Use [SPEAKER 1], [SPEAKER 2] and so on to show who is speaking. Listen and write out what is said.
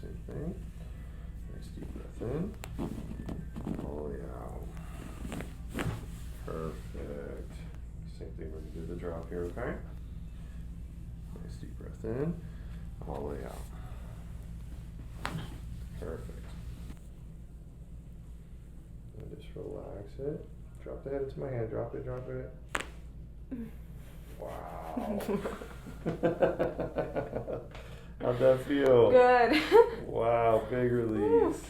[SPEAKER 1] Same thing. Nice deep breath in. All the way out. Perfect. Same thing, we're gonna do the drop here, okay? Nice deep breath in. All the way out. Perfect. And just relax it. Drop the head into my hand. Drop it, drop it. Wow. How'd that feel?
[SPEAKER 2] Good.
[SPEAKER 1] Wow, big release.